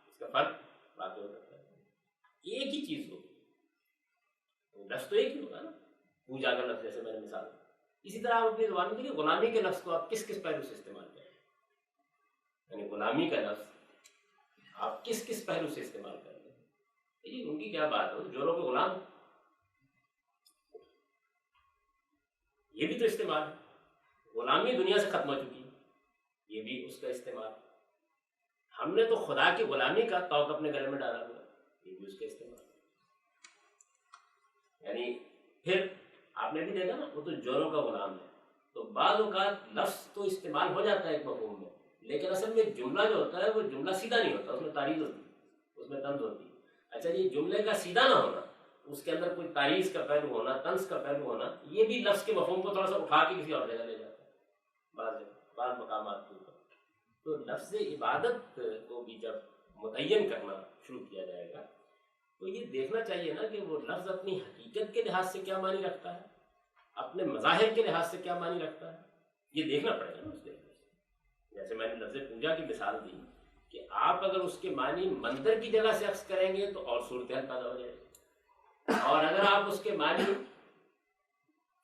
اس کا فرق واقع ہو سکتا ہے. ایک ہی چیز ہوگی، لفظ تو ایک ہی ہوگا نا. پوجا کا لفظ جیسے میں نے مثال. اسی طرح آپ اپنی زبان میں دیکھیے غلامی کے لفظ کو آپ کس کس پہلو سے استعمال کریں. یعنی غلامی کا لفظ آپ کس کس پہلو سے استعمال کریں. جی ان کی کیا بات ہو، جو لوگ غلام، یہ بھی تو استعمال ہے. غلامی دنیا سے ختم ہو چکی ہے، یہ بھی اس کا استعمال. ہم نے تو خدا کی غلامی کا توق اپنے گلے میں ڈالا ہوا، یہ بھی اس کا استعمال. یعنی پھر آپ نے بھی دیکھا نا، وہ تو جوروں کا غلام ہے. تو بعض اوقات لفظ تو استعمال ہو جاتا ہے ایک مفہوم میں، لیکن اصل میں جملہ جو ہوتا ہے وہ جملہ سیدھا نہیں ہوتا، اس میں تعریض ہوتی ہے، اس میں طنز ہوتی ہے. اچھا یہ جملے کا سیدھا نہ ہونا، اس کے اندر کوئی تعریض کا پہلو ہونا، طنز کا پہلو ہونا، یہ بھی لفظ کے مفہوم کو تھوڑا سا اٹھا کے کسی اور جگہ لے جاتا ہے بعض مقامات کے اوپر. تو لفظ عبادت کو بھی جب متعین کرنا شروع کیا جائے گا تو یہ دیکھنا چاہیے نا کہ وہ لفظ اپنی حقیقت کے لحاظ سے کیا معنی رکھتا ہے، اپنے مظاہر کے لحاظ سے کیا معنی رکھتا ہے. یہ دیکھنا پڑے گا نا اس کے لحاظ سے. جیسے میں نے لفظ پوجا کی مثال دی کہ آپ اگر اس کے معنی مندر کی جگہ سے اخذ کریں گے تو اور صورتحال پیدا ہو جائے گی، اور اگر آپ اس کے معنی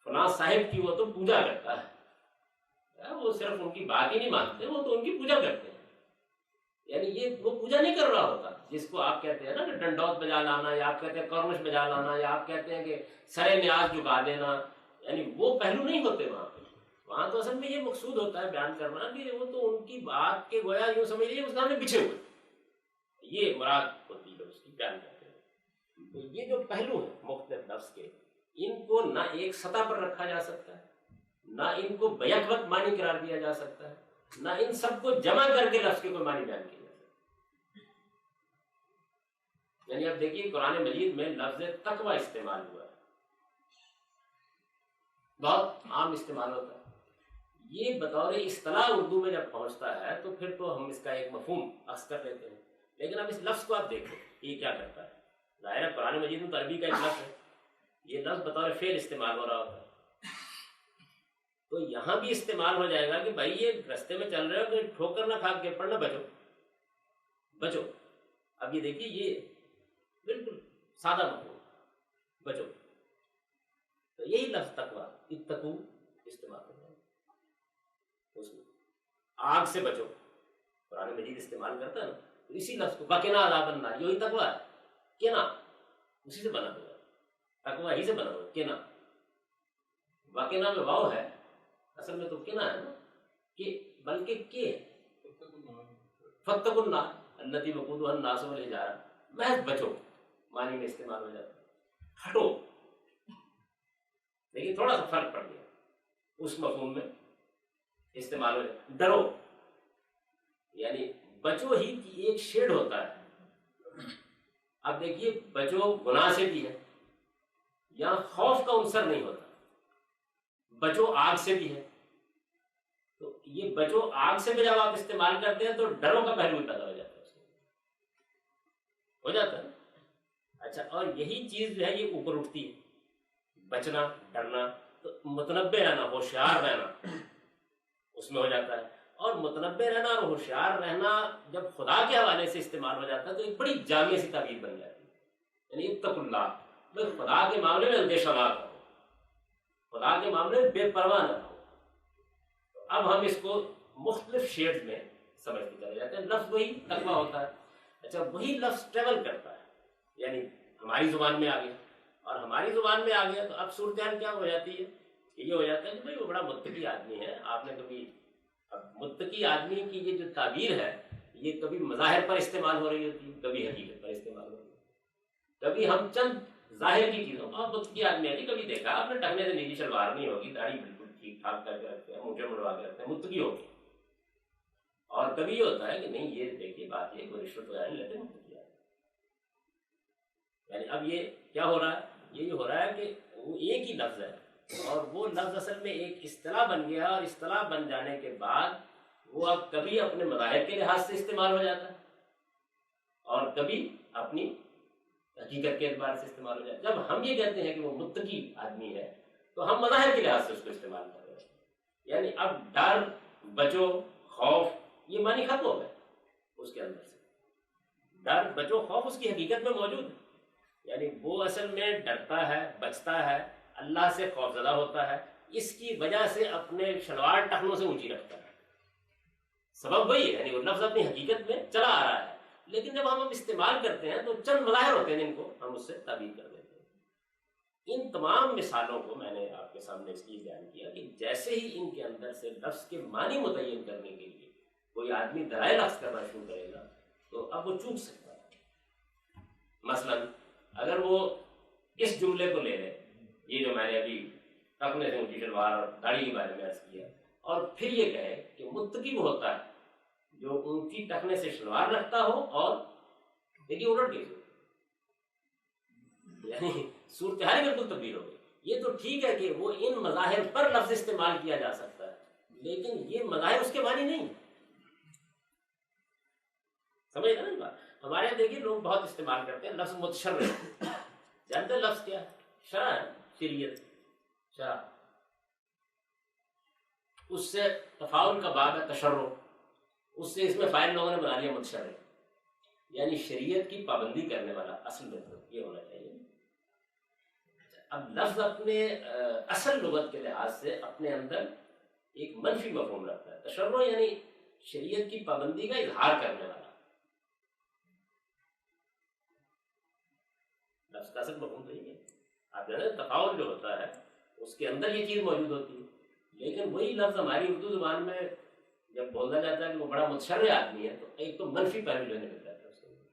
فلاں صاحب کی، وہ تو پوجا کرتا ہے، وہ صرف ان کی بات ہی نہیں مانتے، وہ تو ان کی پوجا کرتے ہیں. یعنی یہ وہ پوجا نہیں کر رہا ہوتا جس کو آپ کہتے ہیں نا کہ ڈنڈوت بجا لانا، یا آپ کہتے ہیں کرمش بجا لانا، یا آپ کہتے ہیں کہ سر نیاز جھکا دینا. یعنی وہ پہلو نہیں ہوتے وہاں پہ. وہاں تو اصل میں یہ مقصود ہوتا ہے بیان کرنا کہ وہ تو ان کی بات کے گویا یوں سمجھ لیجیے اس میں پیچھے ہوئے، یہ مراد ہوتی ہے اس کی بیان کرتے ہیں. تو یہ جو پہلو ہیں مختلف لفظ کے، ان کو نہ ایک سطح پر رکھا جا سکتا ہے، نہ ان کو بیک وقت معنی قرار دیا جا سکتا ہے، نہ ان سب کو جمع کر کے لفظ کے کوئی معنی بیان کیا جا سکتا ہے. یعنی اب دیکھیے قرآن مجید میں لفظ تقوی استعمال ہوا ہے، بہت عام استعمال ہوتا ہے. یہ بطور اصطلاح اردو میں جب پہنچتا ہے تو پھر تو ہم اس کا ایک مفہوم اخذ کر لیتے ہیں. لیکن اب اس لفظ کو آپ دیکھیں یہ کیا کرتا ہے. ظاہر ہے قرآن مجید میں تو عربی کا ایک لفظ ہے, یہ لفظ بطور فعل استعمال ہو رہا ہوتا ہے, تو یہاں بھی استعمال ہو جائے گا کہ بھائی یہ رستے میں چل رہے ہو کہ ٹھوکر نہ کھا کے پڑنا, بچو بچو. اب یہ دیکھیے یہ بالکل سادہ مفہوم, بچو. تو یہی لفظ تقویٰ, اتقو استعمال ہو جائے گا اس میں. آگ سے بچو قرآن مجید استعمال کرتا ہے نا, تو اسی لفظ کو وقنا عذاب النار, یہی تقویٰ ہے. کنا اسی سے بنا ہوا, تقویٰ ہی سے بنا ہوا کنا. وقنا میں واو ہے, اصل میں تو کنا ہے نا, کہ بلکہ کہ فاتقوا النار التی وقودها الناس والحجارہ, محض بچو معنی میں استعمال ہو جاتا ہے, ہٹو. لیکن تھوڑا سا فرق پڑ گیا, اس مفہوم میں استعمال ہو جاتا ہے. ڈرو یعنی بچو ہی کی ایک شیڈ ہوتا ہے. اب دیکھیے بچو گناہ سے بھی ہے, یہاں خوف کا عنصر نہیں ہوتا. بچو آگ سے بھی ہے, تو یہ بچو آگ سے بھی جب آپ استعمال کرتے ہیں تو ڈرو کا پہلو پیدا ہو جاتا ہے, ہو جاتا ہے. اچھا, اور یہی چیز جو ہے یہ اوپر اٹھتی ہے, بچنا ڈرنا, تو متنبع رہنا, ہوشیار رہنا اس میں ہو جاتا ہے. اور متنبع رہنا اور ہوشیار رہنا جب خدا کے حوالے سے استعمال ہو جاتا ہے تو ایک بڑی جامع سی تعبیر بن جاتی ہے. یعنی اتقوا اللہ, میں خدا کے معاملے میں اندیشہ نہ رہو, خدا کے معاملے میں بے پرواہ نہ رہو. اب ہم اس کو مختلف شیڈز میں سمجھتے چلے جاتے ہیں. لفظ وہی تقویٰ ہوتا ہے. اچھا, وہی لفظ ٹریول کرتا ہے, یعنی ہماری زبان میں آ گیا, اور ہماری زبان میں آ گیا تو اب صورتحال کیا ہو جاتی ہے, یہ ہو جاتا ہے کہ بھائی وہ بڑا متقی آدمی ہے. آپ نے کبھی, اب متقی آدمی کی یہ جو تعبیر ہے یہ کبھی مظاہر پر استعمال ہو رہی ہوتی ہے, کبھی حقیقت پر استعمال ہو رہی ہے. کبھی ہم چند ظاہر کی چیزوں, آپ متقی آدمی ہے, کبھی دیکھا آپ نے ٹکنے سے نیچی شلوار نہیں ہوگی, داڑھی بالکل ٹھیک ٹھاک کر کے رکھتے ہیں, مونچھیں مڑوا کے رکھتے ہیں, متقی ہوگی. اور کبھی یہ ہوتا ہے کہ نہیں, یہ دیکھیے بات یہ کوئی رشوت وغیرہ نہیں لیتے, متقی آدمی. یعنی اب یہ کیا ہو رہا ہے, یہ ہو رہا ہے کہ وہ ایک ہی لفظ ہے اور وہ لفظ اصل میں ایک اصطلاح بن گیا, اور اصطلاح بن جانے کے بعد وہ اب کبھی اپنے مظاہر کے لحاظ سے استعمال ہو جاتا ہے اور کبھی اپنی حقیقت کے اعتبار سے استعمال ہو جاتا ہے. جب ہم یہ کہتے ہیں کہ وہ متقی آدمی ہے تو ہم مظاہر کے لحاظ سے اس کو استعمال کر رہے ہیں. یعنی اب ڈر, بچو, خوف, یہ معنی ختم ہو گئے اس کے اندر سے. ڈر, بچو, خوف اس کی حقیقت میں موجود ہے. یعنی وہ اصل میں ڈرتا ہے, بچتا ہے, اللہ سے خوفزدہ ہوتا ہے, اس کی وجہ سے اپنے شلوار ٹخنوں سے اونچی رکھتا ہے. سبب وہی ہے, یعنی وہ لفظ اپنی حقیقت میں چلا آ رہا ہے, لیکن جب ہم استعمال کرتے ہیں تو چند مظاہر ہوتے ہیں جن کو ہم اس سے تعبیر کر دیتے ہیں. ان تمام مثالوں کو میں نے آپ کے سامنے اس لیے بیان کیا کہ جیسے ہی ان کے اندر سے لفظ کے معنی متعین کرنے کے لیے کوئی آدمی درائے لفظ کرنا شروع کرے گا تو اب وہ چوک سکتا ہے. مثلا اگر وہ اس جملے کو لے لے, یہ جو میں نے ابھی ٹخنے سے اونچی شلوار اور داڑھی کے بارے میں عرض کیا, اور پھر یہ کہے کہ متقی وہ ہوتا ہے جو اونچی ٹخنے سے شلوار رکھتا ہو اور دیکھیے الٹ گئی, یعنی صورتحال بالکل تبدیل ہو گئی. یہ تو ٹھیک ہے کہ وہ ان مظاہر پر لفظ استعمال کیا جا سکتا ہے, لیکن یہ مظاہر اس کے معنی نہیں. سمجھ نا بات. ہمارے یہاں دیکھیے لوگ بہت استعمال کرتے ہیں لفظ متشرع. جانتے ہیں لفظ کیا ہے؟ شرع ہے, شریعت, شرع. اس سے تفاعل کا باب ہے تشرع, اس سے اس میں فاعل لوگوں نے بنا لیا متشرع, یعنی شریعت کی پابندی کرنے والا. اصل میں یہ ہونا چاہیے. اب لفظ اپنے اصل لغت کے لحاظ سے اپنے اندر ایک منفی مفہوم رکھتا ہے. تشرع یعنی شریعت کی پابندی کا اظہار کرنے والا. لفظ کا اصل مفہوم نہیں ہے. آپ جانے تفاعل جو ہوتا ہے اس کے اندر یہ چیز موجود ہوتی ہے, لیکن وہی لفظ ہماری اردو زبان میں جب بولا جاتا ہے کہ وہ بڑا متشرع آدمی ہے تو ایک تو منفی پہلو جو نکل جاتا ہے اس کے اندر,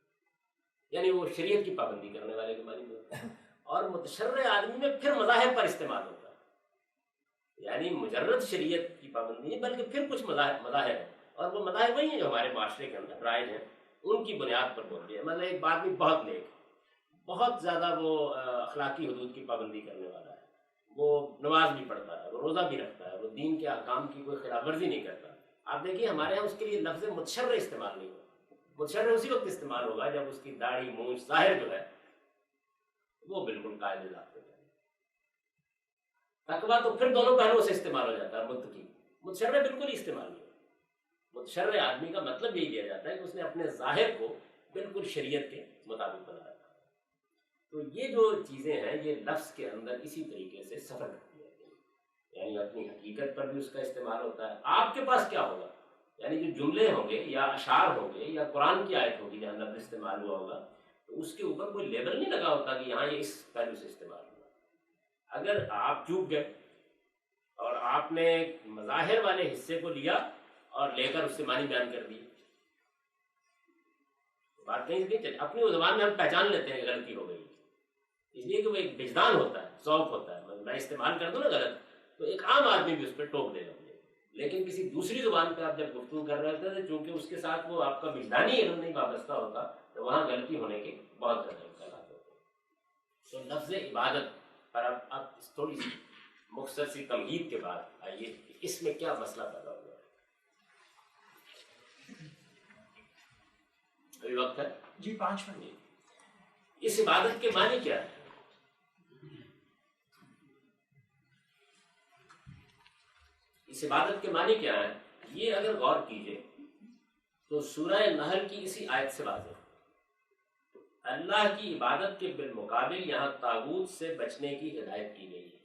یعنی وہ شریعت کی پابندی کرنے والے کے معنی میں ہوتا ہے. اور متشرع آدمی میں پھر مظاہر پر استعمال ہوتا ہے, یعنی مجرد شریعت کی پابندی نہیں بلکہ پھر کچھ مظاہر ہیں, اور وہ مظاہر وہی ہیں جو ہمارے معاشرے کے اندر رائج ہیں, ان کی بنیاد پر بول رہی ہے. مطلب ایک آدمی بہت نیک, بہت زیادہ وہ اخلاقی حدود کی پابندی کرنے والا ہے, وہ نماز بھی پڑھتا ہے، وہ روزہ بھی رکھتا ہے، وہ دین کے احکام کی کوئی خلاف ورزی نہیں کرتا، آپ دیکھیے ہمارے یہاں اس کے لیے لفظ متشرع استعمال نہیں ہوگا. متشرع اسی وقت استعمال ہوگا جب اس کی داڑھی مونچھ ظاہر جو ہے وہ بالکل قاعدے ضابطے کا. تقویٰ تو پھر دونوں پہلوؤں سے استعمال ہو جاتا ہے، متقی. متشرع بالکل ہی استعمال نہیں ہوگا. متشرع آدمی کا مطلب یہی دیا جاتا ہے کہ اس نے اپنے ظاہر کو بالکل شریعت کے مطابق بنا رکھا. تو یہ جو چیزیں ہیں یہ لفظ کے اندر اسی طریقے سے سفر کرتی ہیں، یعنی اپنی حقیقت پر بھی اس کا استعمال ہوتا ہے. آپ کے پاس کیا ہوگا، یعنی جو جملے ہوں گے یا اشعار ہوں گے یا قرآن کی آیت ہوگی جہاں لفظ استعمال ہوا ہوگا تو اس کے اوپر کوئی لیبل نہیں لگا ہوتا کہ یہاں یہ اس پہلو سے استعمال ہوا. اگر آپ چوک گئے اور آپ نے مظاہر والے حصے کو لیا اور لے کر اس سے معنی بیان کر دی، بات کہیں سے نہیں. اپنی زبان میں ہم پہچان لیتے ہیں کہ غلطی ہو گئی، اس لیے کہ وہ ایک وجدان ہوتا ہے، ذوق ہوتا ہے. میں استعمال کر دوں نا غلط تو ایک عام آدمی بھی اس پہ ٹوک دے گا مجھے، لیکن کسی دوسری زبان پہ آپ جب گفتگو کر رہے ہوتے ہیں چونکہ اس کے ساتھ وہ آپ کا وجدانی علم نہیں وابستہ ہوتا تو وہاں غلطی ہونے کے بہت زیادہ امکانات ہوتے ہیں. تو لفظ عبادت پر اب اس تھوڑی سی مختصر سی تمہید کے بعد آئیے کہ اس میں کیا مسئلہ پیدا ہوا ہے. ابھی وقت ہے جی 5 منٹ. اس عبادت کے معنی کیا ہے؟ اس عبادت کے معنی کیا ہے یہ اگر غور کیجئے تو سورہ نحل کی اسی آیت سے واضح ہے. اللہ کی عبادت کے بالمقابل یہاں طاغوت سے بچنے کی ہدایت کی گئی ہے.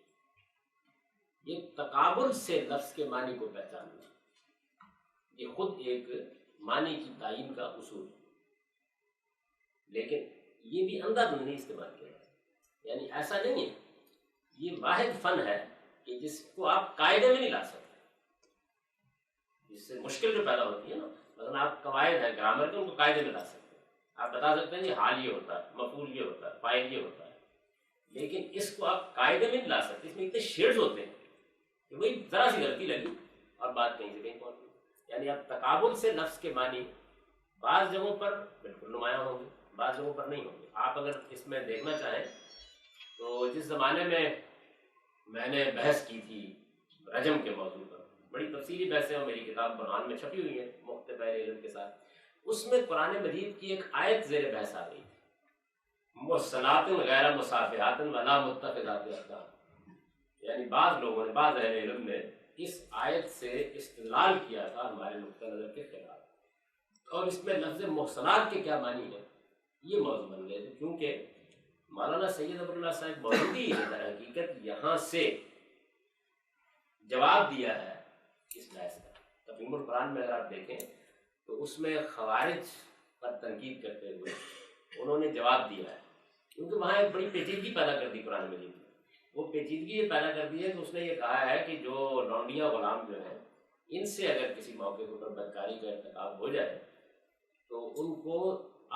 یہ تقابل سے لفظ کے معنی کو پہچاننا یہ خود ایک معنی کی تعین کا اصول ہے، لیکن یہ بھی اندھا دھند نہیں استعمال کیا ہے. یعنی ایسا نہیں ہے، یہ واحد فن ہے کہ جس کو آپ قاعدے میں نہیں لا سکتے. جس سے مشکل جو پیدا ہوتی ہے نا، مثلا آپ قواعد ہیں گرامر کے ان کو قاعدے میں لا سکتے ہیں. آپ بتا سکتے ہیں کہ حال یہ ہوتا ہے، مفعول یہ ہوتا ہے، فاعل یہ ہوتا ہے، لیکن اس کو آپ قاعدے میں نہیں لا سکتے. اس میں اتنے شیڈز ہوتے ہیں کہ وہی ذرا سی غلطی لگی اور بات کہیں سے کہیں پہنچ گئی. یعنی آپ تقابل سے لفظ کے معنی بعض جگہوں پر بالکل نمایاں ہوں گے، بعض جگہوں پر نہیں ہوں گے. آپ اگر اس میں دیکھنا چاہیں تو جس زمانے میں نے بحث کی تھی رجم کے موضوع پر، بڑی تفصیلی بحثیں اور میری کتاب برہان میں چھپی ہوئی ہیں مختلف اہل علم کے ساتھ، اس میں قرآن مجید کی ایک آیت زیر بحث آ گئی تھی، محصنات غیر مصافحات ولا متخذات اخدان. یعنی بعض لوگوں نے، بعض اہل علم نے اس آیت سے استدلال کیا تھا ہمارے نقطہ نظر کے خلاف، اور اس میں لفظ محصنات کے کیا معنی ہے یہ موضوع بن گئے تھے. کیونکہ مولانا سید ابر اللہ صاحب مودودی نے در حقیقت یہاں سے جواب دیا ہے اس بحث کا. تفہیم القرآن میں اگر آپ دیکھیں تو اس میں خوارج پر تنقید کرتے ہوئے انہوں نے جواب دیا ہے، کیونکہ وہاں ایک بڑی پیچیدگی پیدا کر دی قرآن مجید میں. وہ پیچیدگی یہ پیدا کر دی ہے کہ اس نے یہ کہا ہے کہ جو لونڈیا غلام جو ہیں ان سے اگر کسی موقع کے اوپر بدکاری کا ارتکاب ہو جائے تو ان کو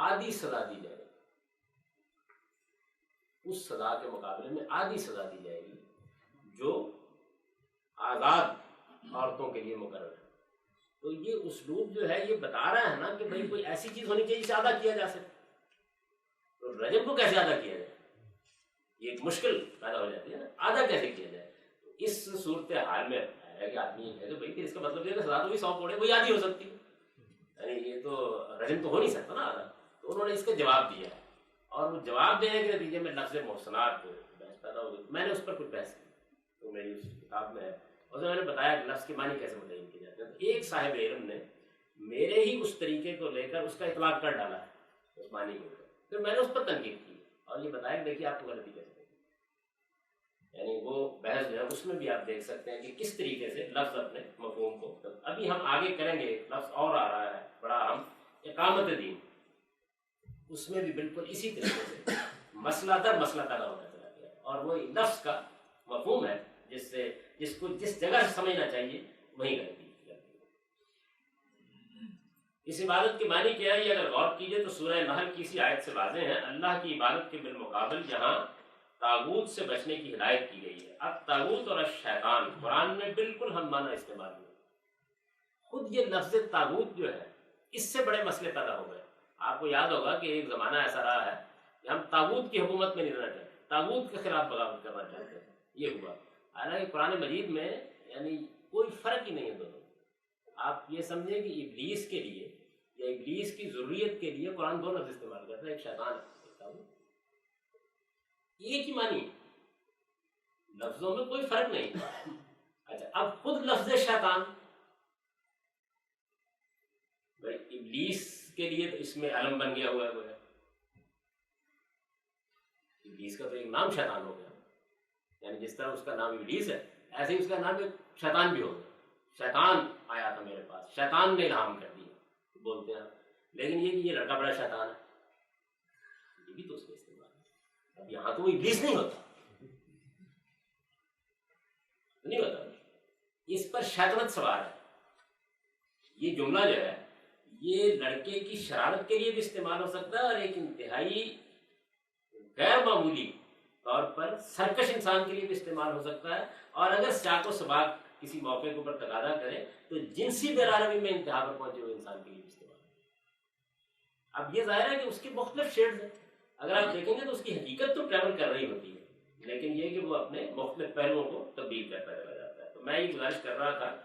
آدھی سزا دی جائے گی، اس سزا کے مقابلے میں آدھی سزا دی جائے گی جو آزاد عورتوں کے لیے مقرر ہے. تو یہ اسلوب جو ہے یہ بتا رہا ہے نا کہ بھئی کوئی ایسی چیز ہونی چاہیے جسے ادا کیا جا سکے. تو رجب کو کیسے ادا کیا جائے، یہ ایک مشکل پیدا ہو جاتی ہے نا، ادا کیسے کیا جائے. تو اس صورت حال میں ہے کہ آدمی یہ کہے کہ بھئی اس کا مطلب یہ ہے کہ سزا تو بھی 100 کوڑے وہی آدھی ہو سکتی ہے، یعنی یہ تو رجم تو ہو نہیں سکتا نا آدھا. تو انہوں نے اس کا جواب دیا ہے، اور وہ جواب دینے کے نتیجے میں لفظ محسنات بحث پیدا ہو گئی. میں نے اس پر کچھ بحث کی تو میری اس کتاب میں ہے، اور میں نے بتایا کہ لفظ کے معنی کیسے متعین کیے جاتے ہیں. تو ایک صاحب علم نے میرے ہی اس طریقے کو لے کر اس کا اطلاق کر ڈالا ہے اس معنی کو، پھر میں نے اس پر تنقید کی اور یہ بتایا کہ دیکھیے آپ کو غلطی کیسے ہوگی. یعنی وہ بحث جو ہے اس میں بھی آپ دیکھ سکتے ہیں کہ کس طریقے سے لفظ اپنے مفہوم کو. ابھی ہم آگے کریں گے، لفظ اور آ رہا ہے بڑا اہم، اقامت دین، اس میں بھی بالکل اسی طریقے سے مسئلہ در مسئلہ پیدا ہوتا چلا گیا، اور وہ لفظ کا مفہوم ہے جس کو جس جگہ سے سمجھنا چاہیے وہیں غلطی. اس عبادت کے معنی کیا ہے یہ اگر غور کیجئے تو سورہ نحل کی اسی آیت سے واضح ہے. اللہ کی عبادت کے بالمقابل یہاں طاغوت سے بچنے کی ہدایت کی گئی ہے. اب طاغوت اور الشیطان قرآن میں بالکل ہم معنی استعمال ہوئے. خود یہ لفظ طاغوت جو ہے اس سے بڑے مسئلے پیدا ہو گئے. آپ کو یاد ہوگا کہ ایک زمانہ ایسا رہا ہے کہ ہم طاغوت کی حکومت میں نہیں رہنا چاہتے، طاغوت کے خلاف بغاوت کرنا چاہتے ہیں. یہ ہوا. حالانکہ قرآن مجید میں یعنی کوئی فرق ہی نہیں ہے دونوں. آپ یہ سمجھیں کہ ابلیس کے لیے یا ابلیس کی ضروریت کے لیے قرآن دو لفظ استعمال کرتا ہے. ایک شیطان ہے، ایک ہی معنی، لفظوں میں کوئی فرق نہیں. اچھا اب خود لفظ شیطان بھائی ابلیس کے لیے تو اس میں علم بن گیا ہوا ہے. ابلیس کا تو ایک نام شیطان ہو گیا، یعنی جس طرح اس کا نام ابلیس ہے ایسے ہی اس کا نام ایک شیطان بھی ہو گیا. شیطان آیا تھا میرے پاس، شیطان نے الہام کر دیا بولتے ہیں. لیکن یہ لڑکا بڑا شیطان ہے، یہ بھی تو اس کا استعمال ہے. اب یہاں تو وہ ابلیس نہیں ہوتا، نہیں ہوتا. اس پر شیطنت سوار ہے. یہ جملہ جو ہے یہ لڑکے کی شرارت کے لیے بھی استعمال ہو سکتا ہے اور ایک انتہائی غیر معمولی طور پر سرکش انسان کے لیے بھی استعمال ہو سکتا ہے. اور اگر چاق و سباق کسی موقع کے اوپر تقاضا کرے تو جنسی بے رحمی میں انتہا پر پہنچے ہوئے انسان کے لیے بھی استعمال ہے. اب یہ ظاہر ہے کہ اس کے مختلف شیڈز ہیں. اگر آپ دیکھیں گے تو اس کی حقیقت تو ٹریول کر رہی ہوتی ہے، لیکن یہ کہ وہ اپنے مختلف پہلوؤں کو تبدیل کرتا چلا جاتا ہے. تو میں یہ گزارش کر رہا تھا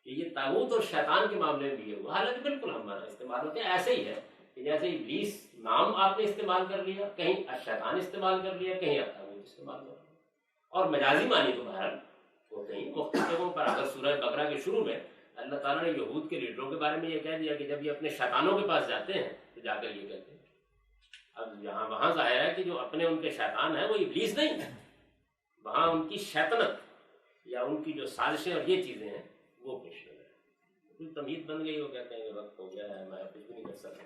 کہ یہ طاغوت اور شیطان کے معاملے میں بھی یہ ہوا. حالانکہ بالکل ہمارا استعمال ہوتے ہیں ایسے ہی ہے کہ جیسے ابلیس نام آپ نے استعمال کر لیا، کہیں الشیطان استعمال کر لیا، کہیں الطاغوت استعمال کر لیا. اور مجازی معنی تو بہرحال ہوتے ہیں مختلف جگہوں پر. اگر سورہ بقرہ کے شروع میں اللہ تعالیٰ نے یہود کے لیڈروں کے بارے میں یہ کہہ دیا کہ جب یہ اپنے شیطانوں کے پاس جاتے ہیں تو جا کر یہ کہتے ہیں. اب یہاں وہاں ظاہر ہے کہ جو اپنے ان کے شیطان ہیں وہ ابلیس نہیں ہے، وہاں ان کی شیطنت یا ان کی جو سازشیں اور یہ چیزیں ہیں وہ پیش نظر ہے. کوئی تمیز بن گئی، وہ کہتے ہیں کہ وقت ہو گیا ہے، میں کچھ بھی نہیں کر سکتا.